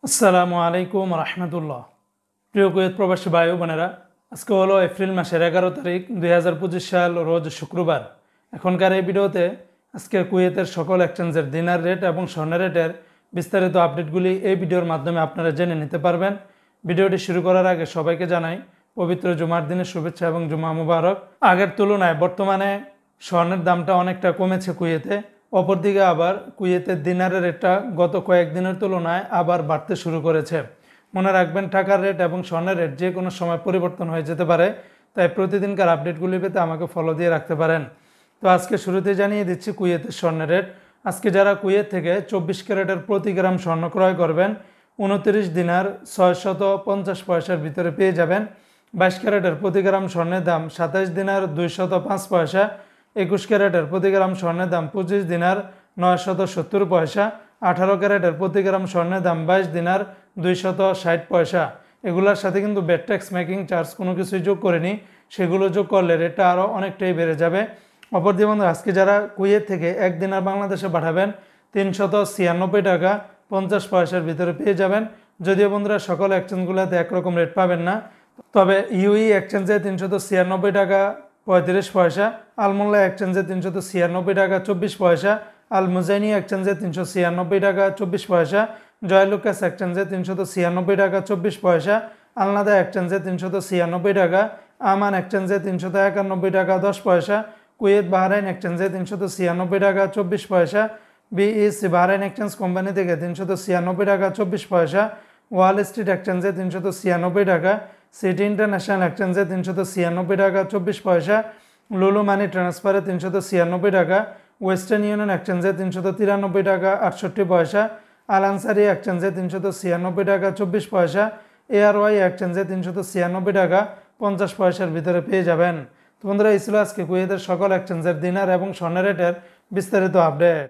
আসসালামু আলাইকুম রহমতুল্লাহ। প্রিয় কুয়েত প্রবাসী ভাই বোনেরা, আজকে হলো এপ্রিল মাসের 11 তারিখ 2025 সাল, রোজ শুক্রবার। এখনকার এই ভিডিওতে আজকে কুয়েতের সকল এক্সচেঞ্জের দিনার রেট এবং স্বর্ণের রেটের বিস্তারিত আপডেটগুলি এই ভিডিওর মাধ্যমে আপনারা জেনে নিতে পারবেন। ভিডিওটি শুরু করার আগে সবাইকে জানাই পবিত্র জুমার দিনের শুভেচ্ছা এবং জুমা মুবারক। আগের তুলনায় বর্তমানে স্বর্ণের দামটা অনেকটা কমেছে কুয়েতে। অপরদিকে আবার কুয়েতের দিনারের রেটটা গত কয়েকদিনের তুলনায় আবার বাড়তে শুরু করেছে। মনে রাখবেন, টাকার রেট এবং স্বর্ণের রেট যে কোনো সময় পরিবর্তন হয়ে যেতে পারে, তাই প্রতিদিনকার আপডেটগুলি পেতে আমাকে ফলো দিয়ে রাখতে পারেন। তো আজকে শুরুতে জানিয়ে দিচ্ছি কুয়েতের স্বর্ণের রেট। আজকে যারা কুয়েত থেকে 24 ক্যারেটের প্রতি গ্রাম স্বর্ণ ক্রয় করবেন, 29 দিনার 650 পয়সার ভিতরে পেয়ে যাবেন। 22 ক্যারেটের প্রতি গ্রাম স্বর্ণের দাম 27 দিনার 205 পয়সা। 21 ক্যারেটের প্রতি গ্রাম স্বর্ণের দাম 25 দিনার 970 পয়সা। 18 ক্যারেটের প্রতি গ্রাম স্বর্ণের দাম 22 দিনার 260 পয়সা। এগুলোর সাথে কিন্তু ভ্যাট ট্যাক্স মেকিং চার্জ কোনো কিছুই যোগ করেনি, সেগুলো যোগ করলে রেটটা আরও অনেকটাই বেড়ে যাবে। অপরদিকে বন্ধু, আজকে যারা কুয়েত থেকে 1 দিনার বাংলাদেশে পাঠাবেন 396 টাকা 50 পয়সার ভিতরে পেয়ে যাবেন। যদিও বন্ধুরা সকল এক্সচেঞ্জগুলোতে একরকম রেট পাবেন না, তবে ইউই এক্সচেঞ্জে 396 টাকা 35 পয়সা, আলমোল্লা এক্সচেঞ্জে 396 টাকা 24 পয়সা, আল মুজাইনি এক্সচেঞ্জে 396 টাকা 24 পয়সা, জয়লুকাস এক্সচেঞ্জে 396 টাকা 24 পয়সা, আলনাদা এক্সচেঞ্জে 396 টাকা, আমান এক্সচেঞ্জে 391 টাকা 10 পয়সা, কুয়েত বাহরাইন এক্সচেঞ্জে 396 টাকা 24 পয়সা, বিইসি বাহরাইন এক্সচেঞ্জ কোম্পানি থেকে 396 টাকা 24 পয়সা, ওয়াল স্ট্রিট এক্সচেঞ্জে 396 টাকা, সিটি ইন্টারন্যাশনাল এক্সচেঞ্জে 396 টাকা 24 পয়সা, লুলু মানি ট্রান্সফারে 396 টাকা, ওয়েস্টার্ন ইউনিয়ন এক্সচেঞ্জে 393 টাকা 68 পয়সা, আল আনসারি এক্সচেঞ্জে 396 টাকা 24 পয়সা, এআরওয়াই এক্সচেঞ্জে 396 টাকা 50 পয়সার ভিতরে পেয়ে যাবেন। তো বন্ধুরা, এই ছিল আজকে কুয়েতের সকল এক্সচেঞ্জের দিনার এবং স্বর্ণের রেটের বিস্তারিত আপডেট।